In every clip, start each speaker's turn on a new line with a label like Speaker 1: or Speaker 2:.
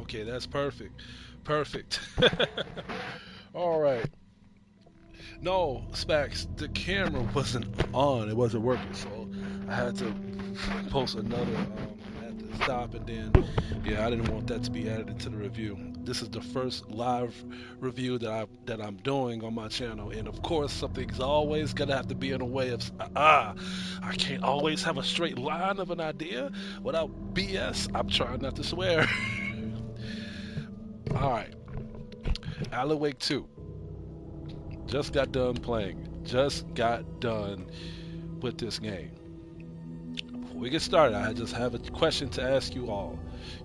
Speaker 1: Okay, that's perfect. Perfect. All right. No, Spax, the camera wasn't on. It wasn't working, so I had to post another. I had to stop, and then, yeah, I didn't want that to be added into the review. This is the first live review that I'm doing on my channel, and of course, something's always gonna have to be in the way of I can't always have a straight line of an idea without BS. I'm trying not to swear. All right, Alan Wake 2. Just got done playing. Just got done with this game. Before we get started, I just have a question to ask you all.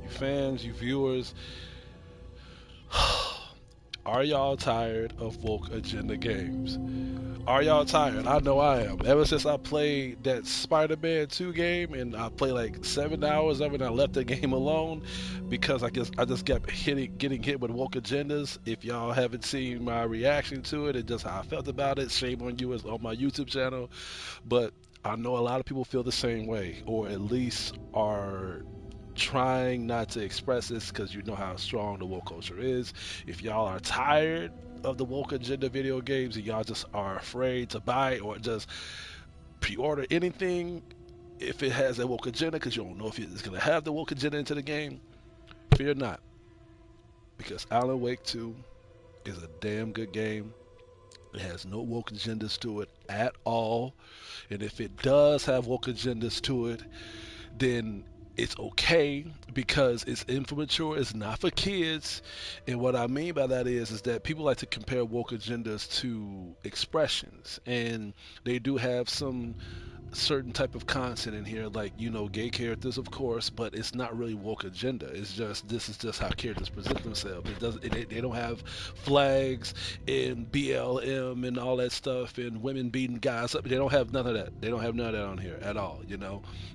Speaker 1: You fans, you viewers, are y'all tired of woke agenda games? Are y'all tired? I know I am. Ever since I played that Spider-Man 2 game and I played like 7 hours of it and I left the game alone because I just kept getting hit with woke agendas. If y'all haven't seen my reaction to it and just how I felt about it, shame on you. It's on my YouTube channel. But I know a lot of people feel the same way, or at least are trying not to express this because you know how strong the woke culture is. If y'all are tired of the woke agenda video games and y'all just are afraid to buy or just pre-order anything if it has a woke agenda because you don't know if it's going to have the woke agenda into the game, fear not, because Alan Wake 2 is a damn good game. It has no woke agendas to it at all. And if it does have woke agendas to it, then it's okay because it's immature, it's not for kids. And what I mean by that is that people like to compare woke agendas to expressions, and they do have some certain type of content in here, like gay characters, of course, but it's not really woke agenda. It's just this is just how characters present themselves. It doesn't. They don't have flags and BLM and all that stuff and women beating guys up. They don't have none of that. They don't have none of that on here at all.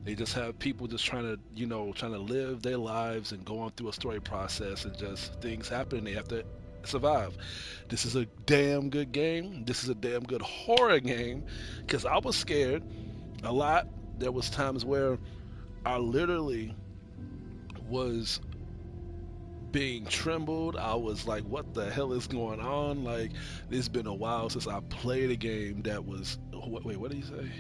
Speaker 1: They just have people just trying to live their lives and going through a story process and just things happen. And they have to survive. This is a damn good game. This is a damn good horror game because I was scared a lot. There was times where I literally was being trembled. I was like, what the hell is going on? Like, it's been a while since I played a game that was wait, what did he say?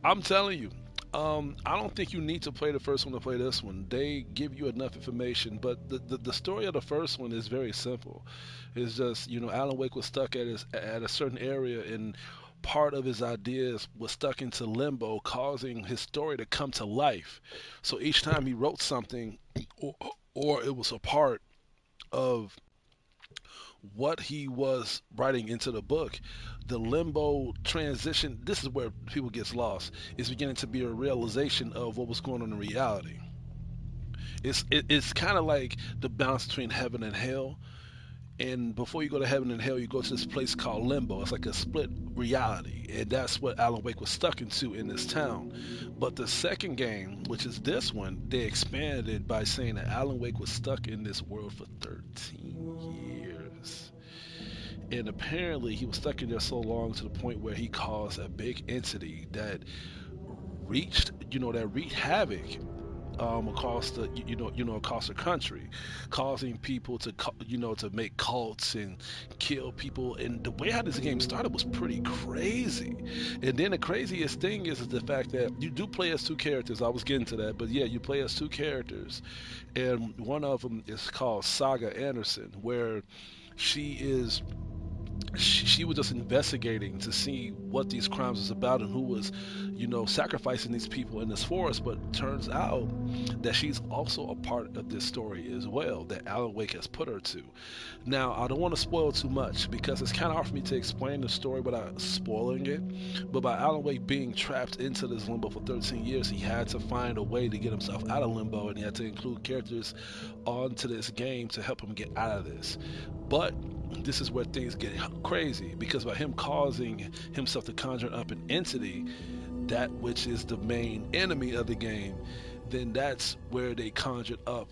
Speaker 1: I'm telling you, I don't think you need to play the first one to play this one. They give you enough information, but the story of the first one is very simple. It's just Alan Wake was stuck at a certain area, and part of his ideas was stuck into limbo, causing his story to come to life. So each time he wrote something, or, or it was a part of what he was writing into the book, the limbo transition, this is where people gets lost, is beginning to be a realization of what was going on in reality. It's kind of like the balance between heaven and hell. And before you go to heaven and hell, you go to this place called limbo. It's like a split reality, and that's what Alan Wake was stuck into in this town. But the second game, which is this one, they expanded by saying that Alan Wake was stuck in this world for 13 years. And apparently, he was stuck in there so long to the point where he caused a big entity that wreaked havoc across the across the country, causing people to make cults and kill people. And the way how this game started was pretty crazy. And then the craziest thing is the fact that you do play as two characters. I was getting to that, but yeah, you play as two characters, and one of them is called Saga Anderson, where she is she was just investigating to see what these crimes was about and who was, sacrificing these people in this forest. But turns out that she's also a part of this story as well that Alan Wake has put her to. Now, I don't want to spoil too much because it's kind of hard for me to explain the story without spoiling it. But by Alan Wake being trapped into this limbo for 13 years, he had to find a way to get himself out of limbo, and he had to include characters onto this game to help him get out of this. But this is where things get crazy because by him causing himself to conjure up an entity, that which is the main enemy of the game, then that's where they conjured up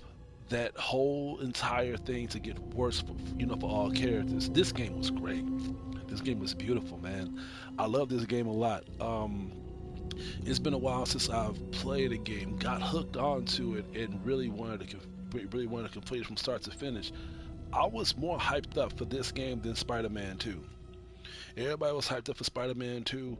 Speaker 1: that whole entire thing to get worse for all characters. This game was great. This game was beautiful, man. I love this game a lot. It's been a while since I've played a game, got hooked onto it, and really wanted to complete it from start to finish. I was more hyped up for this game than Spider-Man 2. Everybody was hyped up for Spider-Man 2,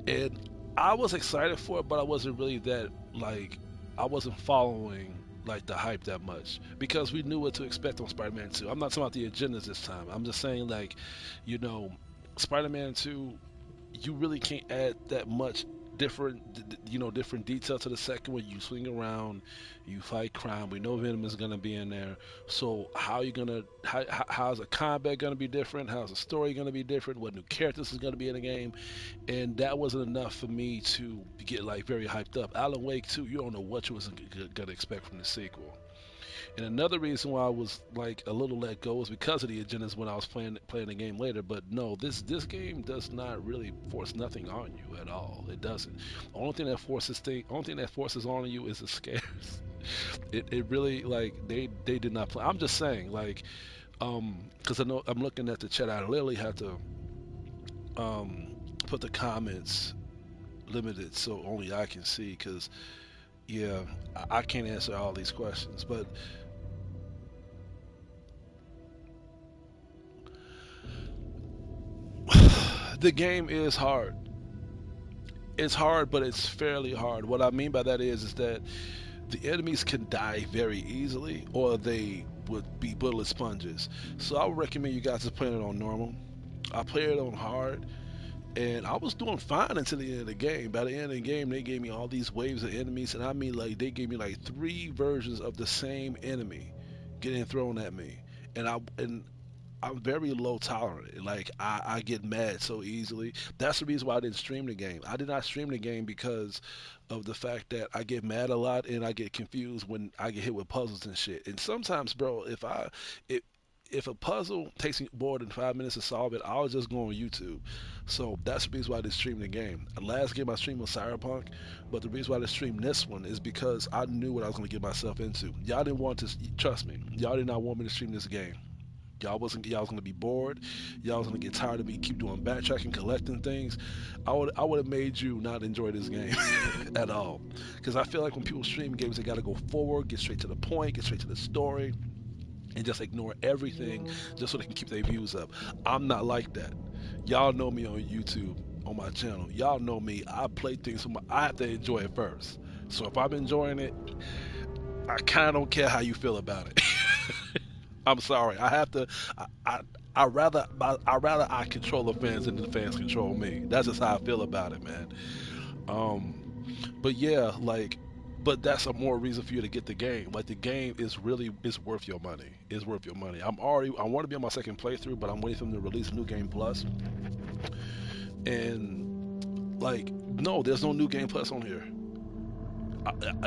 Speaker 1: and I was excited for it, but I wasn't really that like I wasn't following like the hype that much because we knew what to expect on Spider-Man 2. I'm not talking about the agendas this time. I'm just saying like, you know, Spider-Man 2, you really can't add that much different detail to the second one. You swing around, you fight crime. We know Venom is gonna be in there. So how's the combat gonna be different? How's the story gonna be different? What new characters is gonna be in the game? And that wasn't enough for me to get like very hyped up. Alan Wake 2, you don't know what you was gonna expect from the sequel. And another reason why I was like a little let go is because of the agendas when I was playing the game later. But no, this game does not really force nothing on you at all. It doesn't. Only thing that forces on you is the scares. It really like they did not play. I'm just saying like because I know I'm looking at the chat. I literally had to put the comments limited so only I can see because yeah I can't answer all these questions. But the game is hard. It's hard, but it's fairly hard. What I mean by that is that the enemies can die very easily, or they would be bullet sponges. So I would recommend you guys just playing it on normal. I played it on hard, and I was doing fine until the end of the game. By the end of the game, they gave me all these waves of enemies, and I mean like they gave me like three versions of the same enemy getting thrown at me, and I'm very low tolerant. Like I get mad so easily. That's the reason why I didn't stream the game. I did not stream the game because of the fact that I get mad a lot and I get confused when I get hit with puzzles and shit. And sometimes, bro, if if a puzzle takes me more than 5 minutes to solve it, I'll just go on YouTube. So that's the reason why I didn't stream the game. The last game I streamed was Cyberpunk, but the reason why I didn't stream this one is because I knew what I was going to get myself into. Y'all didn't want to trust me. Y'all did not want me to stream this game. Y'all was gonna be bored. Y'all was gonna get tired of me keep doing backtracking, collecting things. I would have made you not enjoy this game at all. Because I feel like when people stream games, they gotta go forward, get straight to the point, get straight to the story, and just ignore everything just so they can keep their views up. I'm not like that. Y'all know me on YouTube, on my channel. Y'all know me. I play things I have to enjoy it first. So if I'm enjoying it, I kind of don't care how you feel about it. I'm sorry. I have to. I I rather I control the fans than the fans control me. That's just how I feel about it, man. Um, but yeah, like, but that's a more reason for you to get the game. Like the game is worth your money. It's worth your money. I want to be on my second playthrough, but I'm waiting for them to release New Game Plus. And like, no, there's no New Game Plus on here.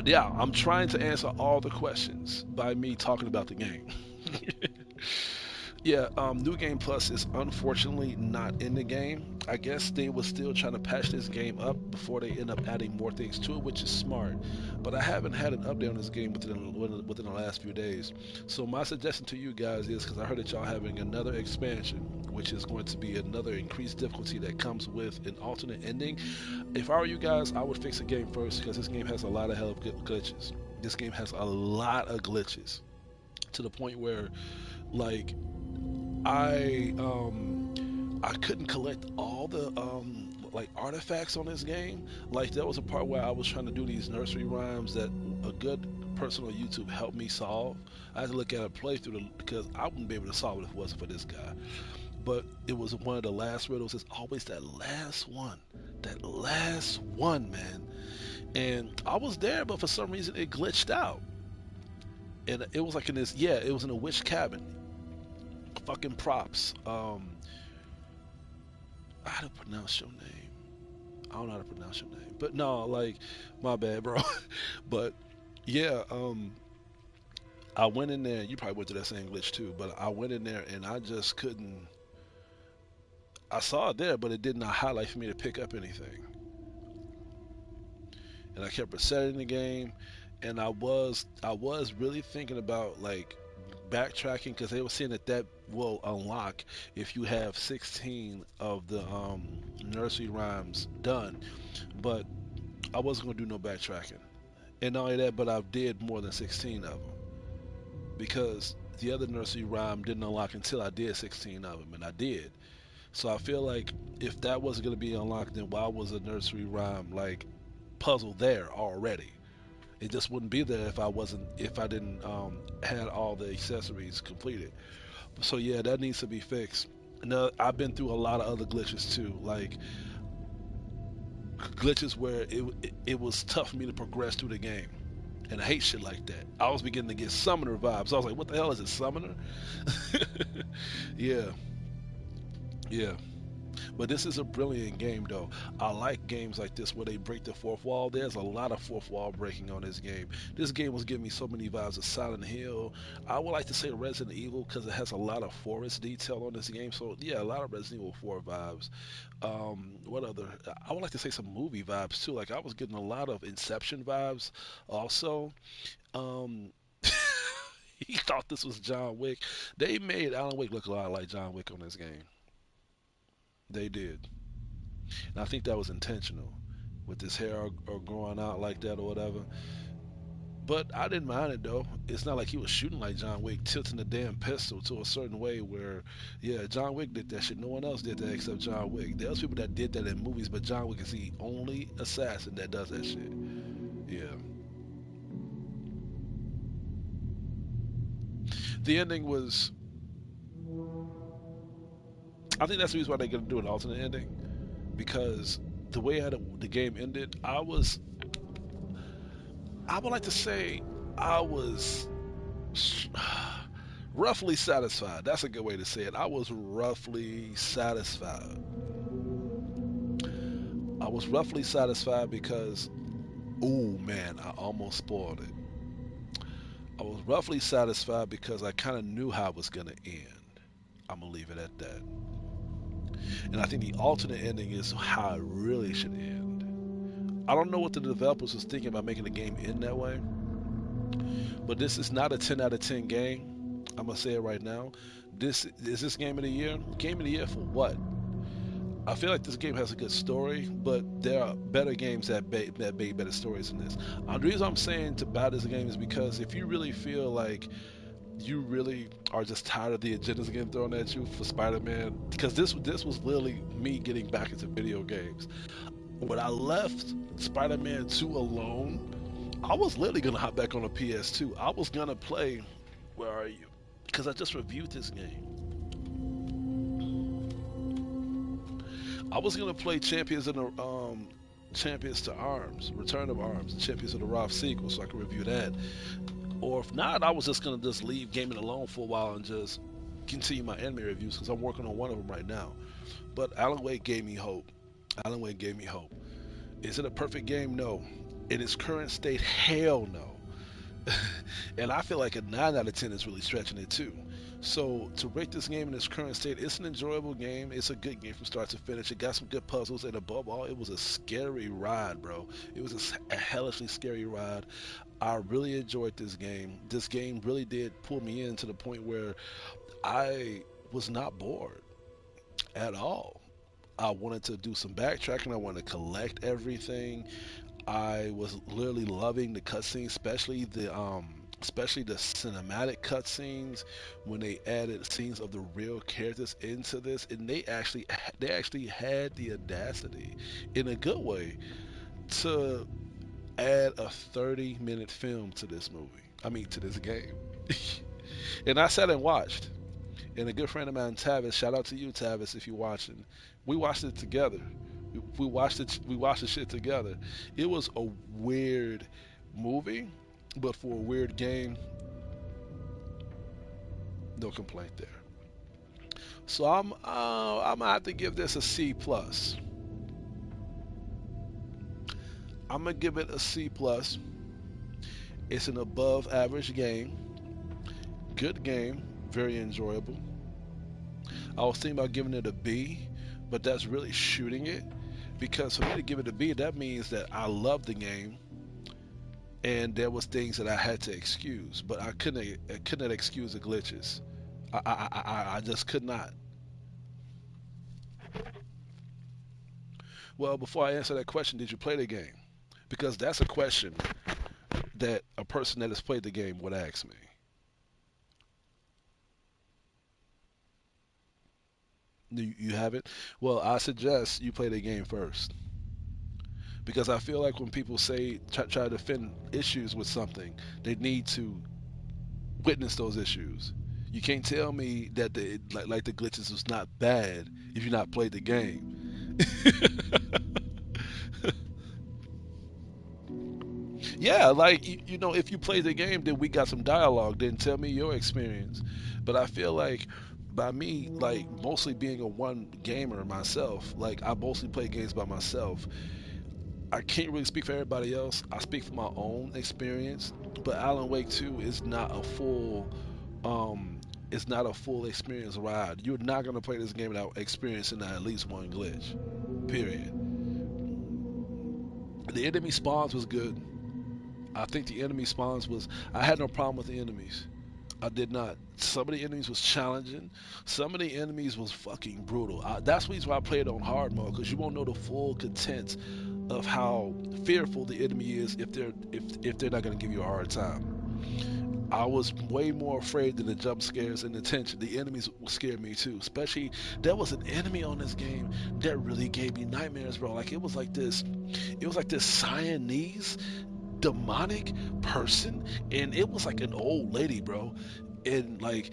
Speaker 1: Yeah, I'm trying to answer all the questions by me talking about the game. Yeah, New Game Plus is unfortunately not in the game. I guess they were still trying to patch this game up before they end up adding more things to it, which is smart. But I haven't had an update on this game within the last few days. So my suggestion to you guys is, because I heard that y'all having another expansion, which is going to be another increased difficulty that comes with an alternate ending. If I were you guys, I would fix the game first because this game has a lot of hell of glitches. This game has a lot of glitches to the point where, like, I couldn't collect all the like artifacts on this game. Like there was a part where I was trying to do these nursery rhymes that a good person on YouTube helped me solve. I had to look at a playthrough because I wouldn't be able to solve it if it wasn't for this guy. But it was one of the last riddles. It's always that last one, man. And I was there, but for some reason it glitched out. And it was like in this, yeah, it was in a witch cabin. Fucking props. How to pronounce your name? I don't know how to pronounce your name, but no, like, my bad, bro. But yeah, I went in there. You probably went through that same glitch too, but I went in there and I just couldn't. I saw it there, but it did not highlight for me to pick up anything. And I kept resetting the game, and I was really thinking about like backtracking because they were saying that that will unlock if you have 16 of the nursery rhymes done. But I wasn't gonna do no backtracking, and not only that, but I did more than 16 of them because the other nursery rhyme didn't unlock until I did 16 of them, and I did. So I feel like if that wasn't gonna be unlocked, then why was a nursery rhyme like puzzle there already? It just wouldn't be there if I didn't had all the accessories completed. So yeah, that needs to be fixed. Now I've been through a lot of other glitches too, like glitches where it was tough for me to progress through the game. And I hate shit like that. I was beginning to get summoner vibes. I was like, what the hell is it, summoner? Yeah, yeah. But this is a brilliant game, though. I like games like this where they break the fourth wall. There's a lot of fourth wall breaking on this game. This game was giving me so many vibes of Silent Hill. I would like to say Resident Evil because it has a lot of forest detail on this game. So yeah, a lot of Resident Evil 4 vibes. What other? I would like to say some movie vibes too. Like I was getting a lot of Inception vibes. Also, um, he thought this was John Wick. They made Alan Wake look a lot like John Wick on this game. They did. And I think that was intentional with his hair or growing out like that or whatever. But I didn't mind it though. It's not like he was shooting like John Wick, tilting the damn pistol to a certain way where, yeah, John Wick did that shit. No one else did that except John Wick. There's people that did that in movies, but John Wick is the only assassin that does that shit. Yeah. The ending was, I think that's the reason why they're going to do an alternate ending because the way the game ended, I would like to say I was roughly satisfied. That's a good way to say it. I was roughly satisfied. I was roughly satisfied because, oh man, I almost spoiled it. I was roughly satisfied because I kind of knew how it was going to end. I'm going to leave it at that. And I think the alternate ending is how it really should end. I don't know what the developers was thinking about making the game end that way, but this is not a 10 out of 10 game. I'm gonna say it right now. This is this game of the year. Game of the year for what? I feel like this game has a good story, but there are better games that make better stories than this. The reason I'm saying to buy this game is because if you really feel like you really are just tired of the agendas getting thrown at you for Spider-Man, because this was literally me getting back into video games. When I left Spider-Man 2 alone, I was literally gonna hop back on the PS2. I was gonna play. Where are you? Because I just reviewed this game. I was gonna play Champions to Arms, Return of Arms, Champions of the Wrath sequel, so I could review that. Or if not, I was just gonna just leave gaming alone for a while and just continue my anime reviews because I'm working on one of them right now. But Alan Wake gave me hope. Alan Wake gave me hope. Is it a perfect game? No. In its current state, hell no. And I feel like a 9 out of 10 is really stretching it too. So to rate this game in its current state, it's an enjoyable game. It's a good game from start to finish. It got some good puzzles, and above all, it was a scary ride, bro. It was a hellishly scary ride. I really enjoyed this game. This game really did pull me in to the point where I was not bored at all. I wanted to do some backtracking. I wanted to collect everything. I was literally loving the cutscenes, especially the cinematic cutscenes when they added scenes of the real characters into this, and they actually had the audacity, in a good way, to add a 30-minute film to this movie. I mean, to this game. And I sat and watched. And a good friend of mine, Tavis, shout out to you, Tavis, if you're watching. We watched it together. We watched it. We watched the shit together. It was a weird movie, but for a weird game, no complaint there. So I'm gonna have to give this a C plus. I'm gonna give it a C plus. It's an above average game. Good game. Very enjoyable. I was thinking about giving it a B, but that's really shooting it because for me to give it a B, that means that I love the game and there was things that I had to excuse, but I couldn't excuse the glitches. I just could not. Well, before I answer that question, did you play the game? Because that's a question that a person that has played the game would ask me. You haven't? Well, I suggest you play the game first. Because I feel like when people say try to defend issues with something, they need to witness those issues. You can't tell me that like the glitches was not bad if you not played the game. Yeah, like if you play the game, then we got some dialogue. Then tell me your experience. But I feel like by me, like mostly being a one gamer myself, like I mostly play games by myself. I can't really speak for everybody else. I speak from my own experience. But Alan Wake 2 is not a full, um, it's not a full experience ride. You're not gonna play this game without experiencing at least one glitch. Period. The enemy spawns was good. I think the enemy spawns was. I had no problem with the enemies. I did not. Some of the enemies was challenging. Some of the enemies was fucking brutal. That's the reason why I played on hard mode, because you won't know the full content of how fearful the enemy is if they're not gonna give you a hard time. I was way more afraid than the jump scares and the tension. The enemies scared me too. Especially there was an enemy on this game that really gave me nightmares, bro. Like it was like this Siamese demonic person, and it was like an old lady, bro. And like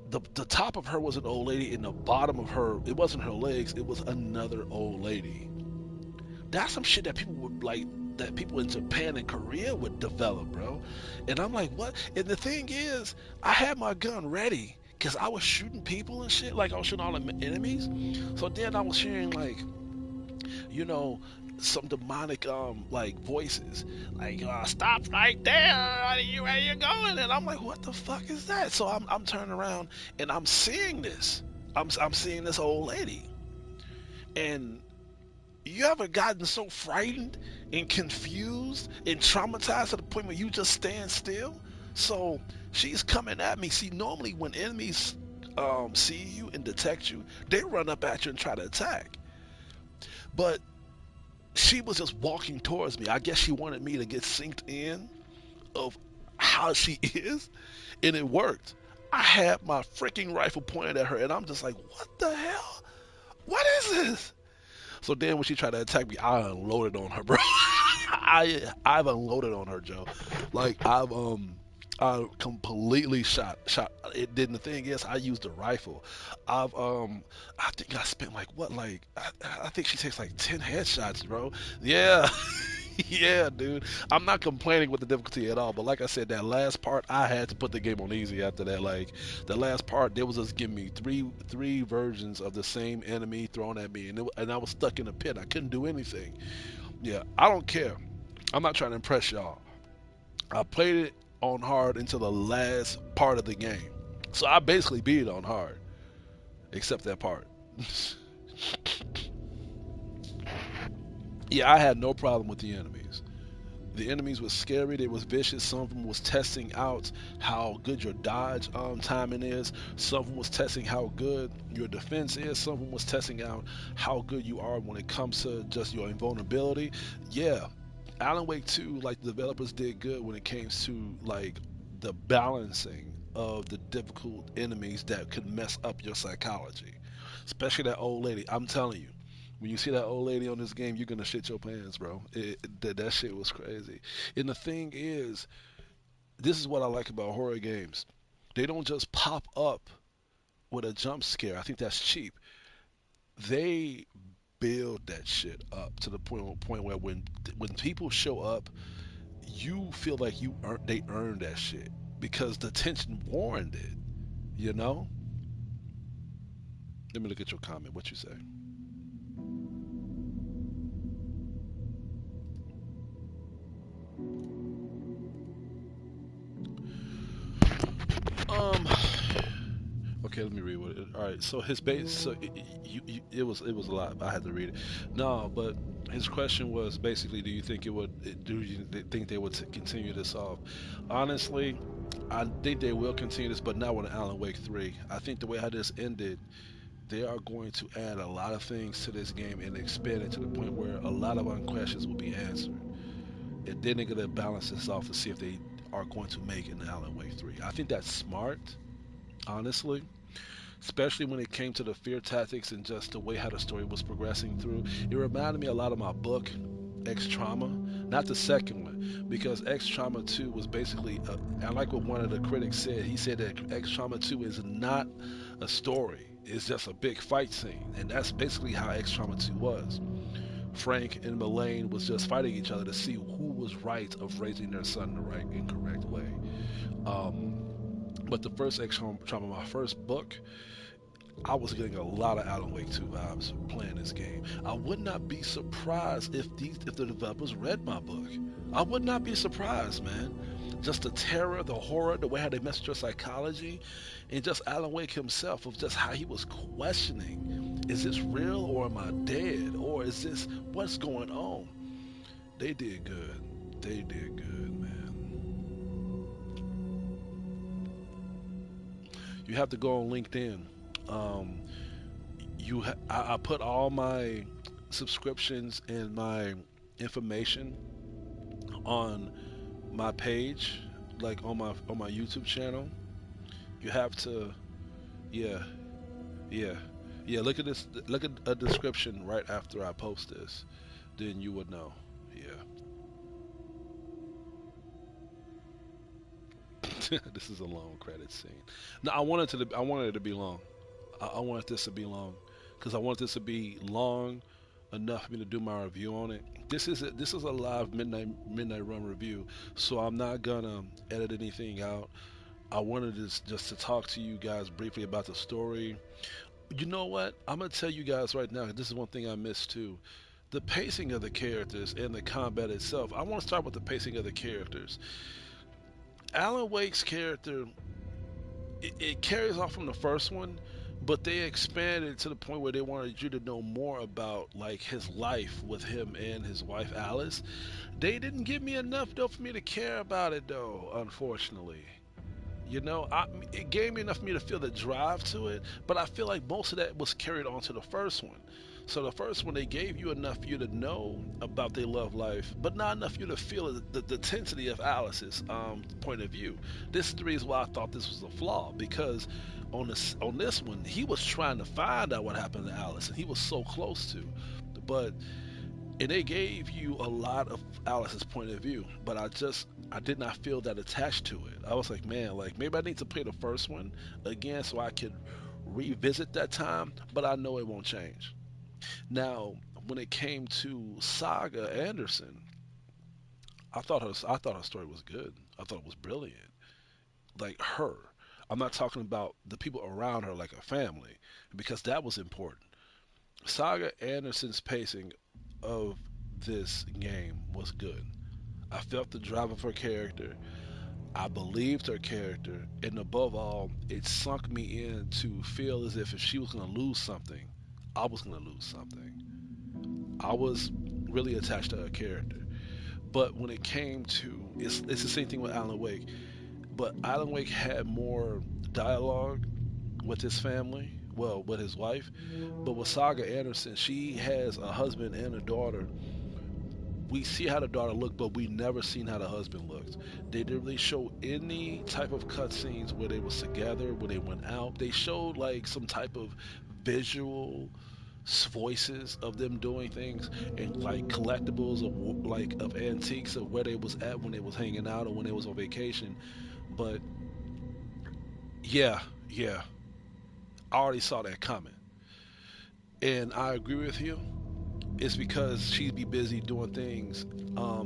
Speaker 1: the top of her was an old lady, and the bottom of her, it wasn't her legs, it was another old lady. That's some shit that people would like, that people in Japan and Korea would develop, bro. And I'm like, what? And the thing is, I had my gun ready because I was shooting people and shit, like I was shooting all the enemies. So then I was hearing like, you know, some demonic like voices, like stop right there, where you going? And I'm like, what the fuck is that? So I'm turning around and I'm seeing this. I'm seeing this old lady, and you ever gotten so frightened and confused and traumatized to the point where you just stand still? So she's coming at me. See, normally when enemies see you and detect you, they run up at you and try to attack. But she was just walking towards me. I guess she wanted me to get synced in of how she is, and it worked. I had my freaking rifle pointed at her, and I'm just like, what the hell? What is this? So then when she tried to attack me, I unloaded on her, bro. I've unloaded on her, Joe. Like I completely shot it. Did the thing is I used a rifle. I've I think I spent like what, like I think she takes like 10 headshots, bro. Yeah. Yeah, dude. I'm not complaining with the difficulty at all, but like I said, that last part I had to put the game on easy after that. Like the last part, they was just giving me three versions of the same enemy thrown at me, and I was stuck in a pit. I couldn't do anything. Yeah, I don't care. I'm not trying to impress y'all. I played it on hard until the last part of the game. So I basically beat it on hard, except that part. Yeah, I had no problem with the enemies. The enemies were scary. They was vicious. Some of them was testing out how good your dodge timing is. Some of them was testing how good your defense is. Some of them was testing out how good you are when it comes to just your invulnerability. Yeah, Alan Wake 2, like the developers did good when it came to like the balancing of the difficult enemies that could mess up your psychology. Especially that old lady. I'm telling you, when you see that old lady on this game, you're gonna shit your pants, bro. That shit was crazy. And the thing is, this is what I like about horror games. They don't just pop up with a jump scare. I think that's cheap. They build that shit up to the point where when people show up, you feel like they earned that shit because the tension warranted it. You know. Let me look at your comment. What you say? Um. Okay, let me read what it. All right, so his base. So it was a lot. I had to read it. No, but His question was basically, do you think it would? Do you think they would continue this off? Honestly, I think they will continue this, but not with Alan Wake 3. I think the way how this ended, they are going to add a lot of things to this game and expand it to the point where a lot of questions will be answered. And then they're going to balance this off to see if they are going to make an Alan Wake 3. I think that's smart, honestly, especially when it came to the fear tactics and just the way how the story was progressing through. It reminded me a lot of my book, X Trauma, not the second one, because X Trauma 2 was basically, I like what one of the critics said. He said that X Trauma 2 is not a story, it's just a big fight scene. And that's basically how X Trauma 2 was. Frank and Mullane was just fighting each other to see who was right of raising their son the right and correct way. Um, but the first X Trauma, my first book, I was getting a lot of Alan Wake 2 vibes playing this game. I would not be surprised if the developers read my book. I would not be surprised, man. Just the terror, the horror, the way how they messed with your psychology, and just Alan Wake himself of just how he was questioning: is this real or am I dead? Or is this what's going on? They did good. They did good, man. You have to go on LinkedIn. Um, I put all my subscriptions and my information on my page, like on my YouTube channel. You have to, yeah, yeah, yeah. Look at this. Look at a description right after I post this. Then you would know. Yeah. This is a long credit scene. No, I wanted it to be long. I wanted this to be long because I want this to be long enough for me to do my review on it. This is a live midnight run review, so I'm not gonna edit anything out. I wanted just to talk to you guys briefly about the story. You know what? I'm gonna tell you guys right now. This is one thing I missed too. The pacing of the characters and the combat itself. I want to start with the pacing of the characters. Alan Wake's character, it carries off from the first one, but they expanded to the point where they wanted you to know more about like his life with him and his wife Alice. They didn't give me enough though for me to care about it though, unfortunately. It gave me enough for me to feel the drive to it, but I feel like most of that was carried on to the first one. So the first one, they gave you enough for you to know about their love life, but not enough for you to feel the intensity of Alice's point of view. This is the reason why I thought this was a flaw, because on this one, he was trying to find out what happened to Alice, and he was so close to. But and they gave you a lot of Alice's point of view, but I did not feel that attached to it. I was like, man, like maybe I need to play the first one again so I could revisit that time, but I know it won't change. Now, when it came to Saga Anderson, I thought her story was good. I thought it was brilliant. Like her. I'm not talking about the people around her like a family, because that was important. Saga Anderson's pacing of this game was good. I felt the drive of her character. I believed her character, and above all, it sunk me in to feel as if she was going to lose something, I was going to lose something. I was really attached to her character. But when it came to, it's the same thing with Alan Wake. But Alan Wake had more dialogue with his family, well, with his wife. But with Saga Anderson, she has a husband and a daughter. We see how the daughter looked, but we never seen how the husband looked. They didn't really show any type of cutscenes where they was together, where they went out. They showed like some type of visual voices of them doing things and like collectibles of of antiques of where they was at when they was hanging out or when they was on vacation. But yeah, yeah, I already saw that coming, and I agree with you. It's because she'd be busy doing things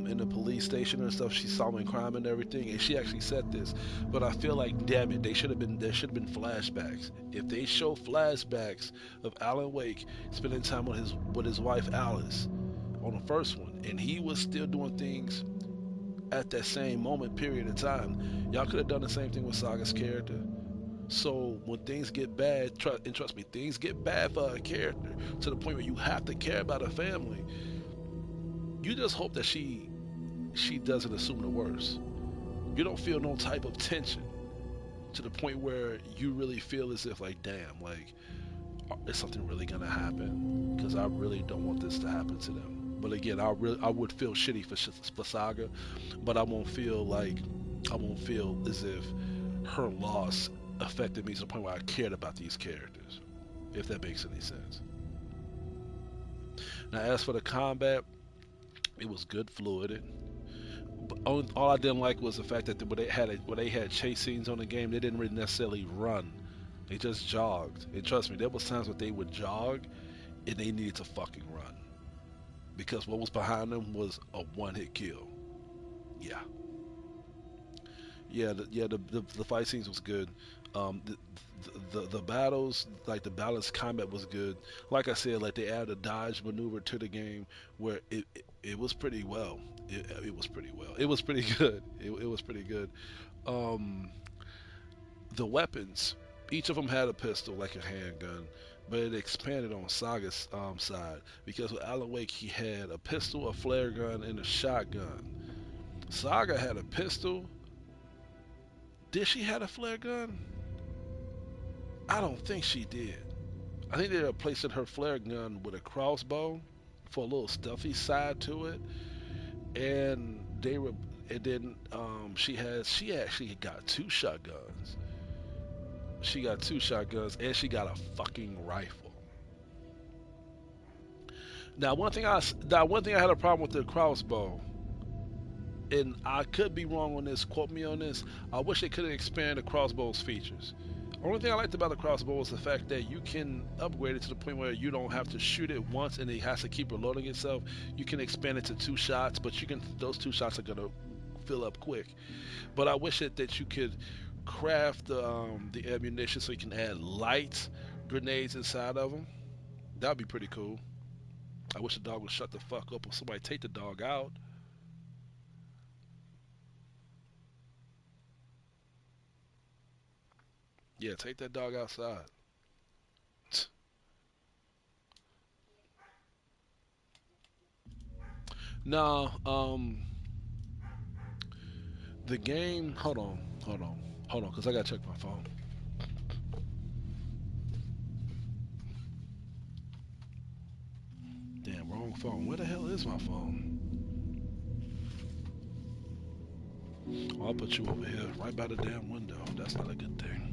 Speaker 1: in the police station and stuff. She's solving crime and everything, and she actually said this. But I feel like, damn it, there should have been flashbacks. If they show flashbacks of Alan Wake spending time with his wife Alice on the first one, and he was still doing things at that same moment period of time, y'all could have done the same thing with Saga's character. So when things get bad, and trust me, things get bad for a character to the point where you have to care about a family. you just hope that she doesn't assume the worst. You don't feel no type of tension to the point where you really feel as if like, damn, like, is something really gonna happen? Because I really don't want this to happen to them. But again, I would feel shitty for Saga, but I won't feel as if her loss affected me to the point where I cared about these characters, if that makes any sense. Now, as for the combat, it was good, fluid. But all I didn't like was the fact that when they had chase scenes on the game, they didn't really necessarily run. They just jogged. And trust me, there was times where they would jog and they needed to fucking run because what was behind them was a one-hit kill. Yeah, the fight scenes was good. Um, the, the battles, like the balanced combat was good. Like I said, like they added a dodge maneuver to the game where it was pretty well. It was pretty well. It was pretty good. It was pretty good. Um, the weapons, each of them had a pistol, like a handgun, but it expanded on Saga's side because with Alan Wake he had a pistol, a flare gun, and a shotgun. Saga had a pistol. Did she have a flare gun? I don't think she did. I think they were replacing her flare gun with a crossbow for a little stuffy side to it, and they were. And then she actually got two shotguns. She got two shotguns and she got a fucking rifle. Now one thing I had a problem with the crossbow, and I could be wrong on this. Quote me on this. I wish they could have expanded the crossbow's features. Only thing I liked about the crossbow was the fact that you can upgrade it to the point where you don't have to shoot it once and it has to keep reloading itself. You can expand it to two shots, but those two shots are gonna fill up quick. But I wish that you could craft the ammunition so you can add light grenades inside of them. That'd be pretty cool. I wish the dog would shut the fuck up or somebody take the dog out. Yeah, take that dog outside. No, the game. Hold on, because I gotta check my phone. Damn, wrong phone. Where the hell is my phone? Oh, I'll put you over here, right by the damn window. That's not a good thing.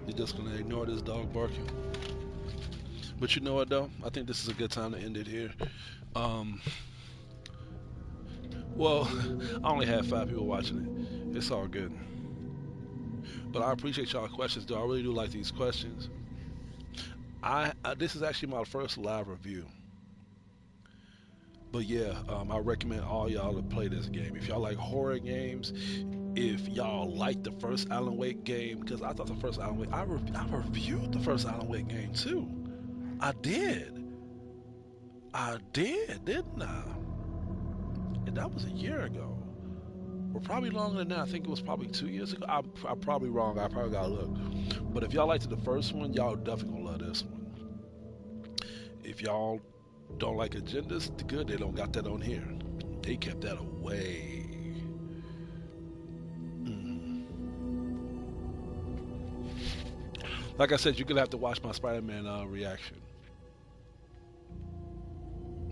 Speaker 1: You're just gonna ignore this dog barking. But you know what though? I think this is a good time to end it here. Um, well, I only had 5 people watching it. It's all good. But I appreciate y'all questions, though. I really do like these questions. I this is actually my first live review. But yeah, I recommend all y'all to play this game. If y'all like horror games, if y'all like the first Alan Wake game, because I thought the first Alan Wake, I reviewed the first Alan Wake game too. I did. I did, didn't I? And that was a year ago. Or probably longer than that. I think it was probably 2 years ago. I'm probably wrong. I probably gotta look. But if y'all liked the first one, y'all definitely gonna love this one. If y'all don't like agendas, good, they don't got that on here. They kept that away. Mm. Like I said, you're gonna have to watch my Spider-Man reaction.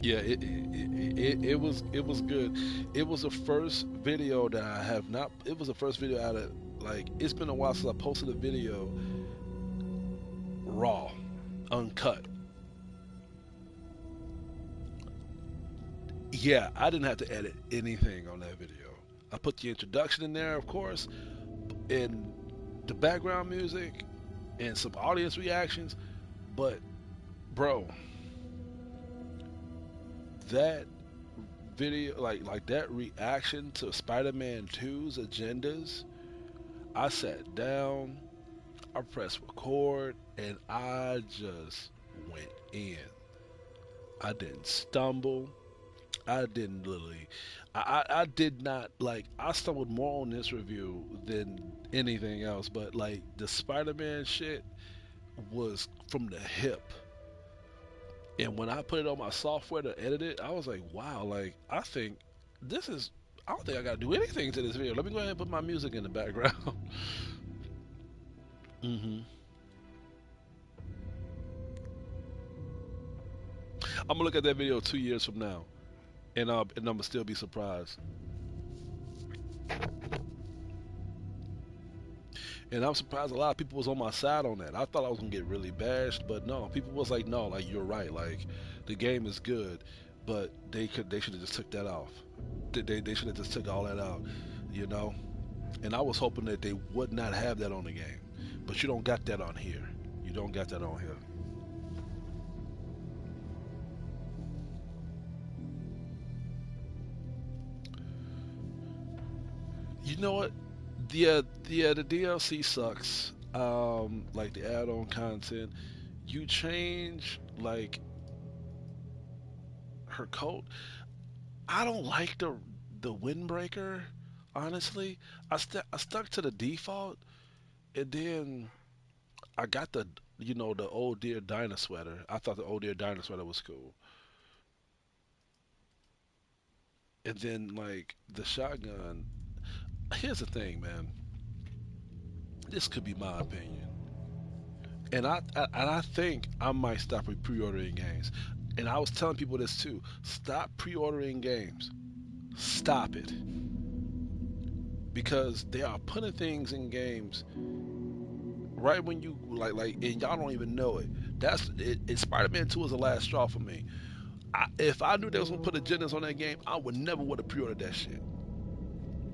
Speaker 1: Yeah, it was good. It was the first video that I have not. It was the first video out of like. It's been a while since I posted a video raw, uncut. Yeah, I didn't have to edit anything on that video. I put the introduction in there, of course, and the background music and some audience reactions. But bro, that video, like that reaction to Spider-Man 2's agendas, I sat down, I pressed record, and I just went in. I didn't stumble. I didn't literally. I did not like. I stumbled more on this review than anything else. But like the Spider-Man shit was from the hip, and when I put it on my software to edit it, I was like, wow. Like I think this is. I don't think I gotta do anything to this video. Let me go ahead and put my music in the background. hmm I'm gonna look at that video 2 years from now, and I'm gonna still be surprised. And I'm surprised a lot of people was on my side on that. I thought I was gonna get really bashed, but no, people was like, no, like you're right. Like the game is good, but they should have just took that off. They should have just took all that out, you know. And I was hoping that they would not have that on the game, but you don't got that on here. You don't got that on here. You know what? The DLC sucks. Like the add-on content. You change like her coat. I don't like the windbreaker. Honestly, I stuck to the default, and then I got the old dear Dinah sweater. I thought the old dear Dinah sweater was cool, and then like the shotgun. Here's the thing, man. This could be my opinion, and I think I might stop pre-ordering games. And I was telling people this too. Stop pre-ordering games. Stop it, because they are putting things in games right when you like, and y'all don't even know it. That's it. Spider-Man 2 was the last straw for me. If I knew they was gonna put agendas on that game, I would never would have pre-ordered that shit.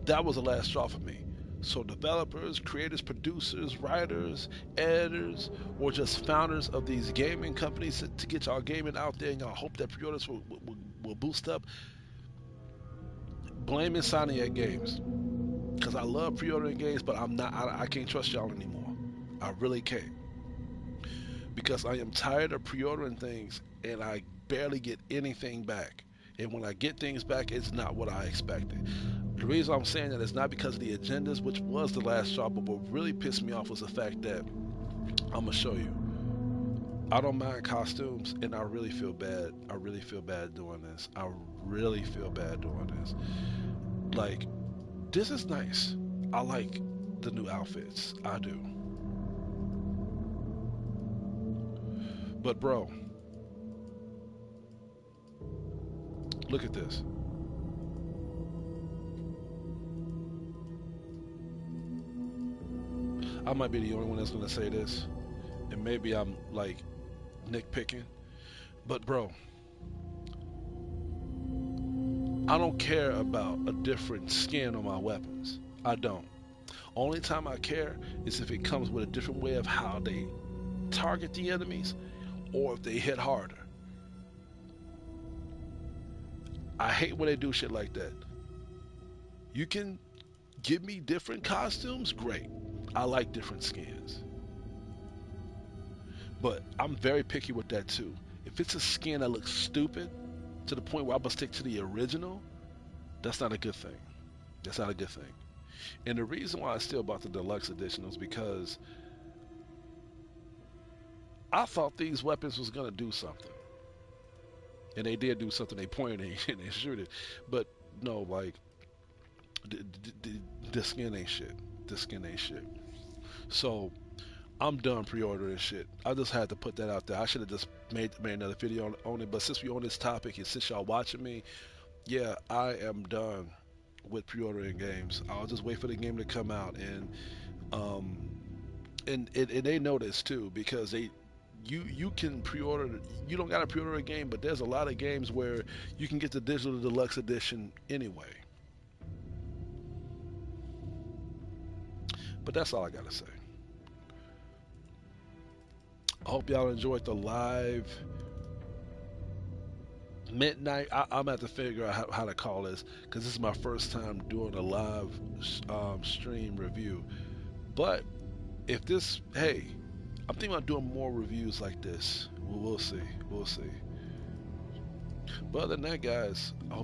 Speaker 1: That was the last straw for me. So developers, creators, producers, writers, editors, or just founders of these gaming companies to get y'all gaming out there, and y'all hope that pre-orders will boost up. Blame Insomniac Games, because I love pre-ordering games, but I'm not. I can't trust y'all anymore. I really can't, because I am tired of pre-ordering things and I barely get anything back. And when I get things back, it's not what I expected. The reason I'm saying that is not because of the agendas, which was the last straw, but what really pissed me off was the fact that I'm gonna show you. I don't mind costumes, and I really feel bad. I really feel bad doing this. I really feel bad doing this. Like, this is nice. I like the new outfits. I do. But bro, look at this. I might be the only one that's gonna say this, and maybe I'm like nitpicking, but bro, I don't care about a different skin on my weapons. I don't. Only time I care is if it comes with a different way of how they target the enemies or if they hit harder. I hate when they do shit like that. You can give me different costumes, great. I like different skins. But I'm very picky with that too. If it's a skin that looks stupid to the point where I'm gonna stick to the original, that's not a good thing. That's not a good thing. And the reason why I still bought the deluxe edition was because I thought these weapons was gonna do something, and they did do something. They pointed and they shoot it, but no, like the skin ain't shit. The skin ain't shit. So I'm done pre-ordering shit. I just had to put that out there. I should have just made another video on it. But since we on this topic and since y'all watching me, yeah, I am done with pre-ordering games. I'll just wait for the game to come out, um and they know this too, because you can pre-order. You don't gotta pre-order a game, but there's a lot of games where you can get the digital deluxe edition anyway. But that's all I gotta say. I hope y'all enjoyed the live midnight. I'm gonna have to figure out how to call this, because this is my first time doing a live stream review. But if this, hey, I'm thinking about doing more reviews like this. We'll see. We'll see. But other than that, guys, I hope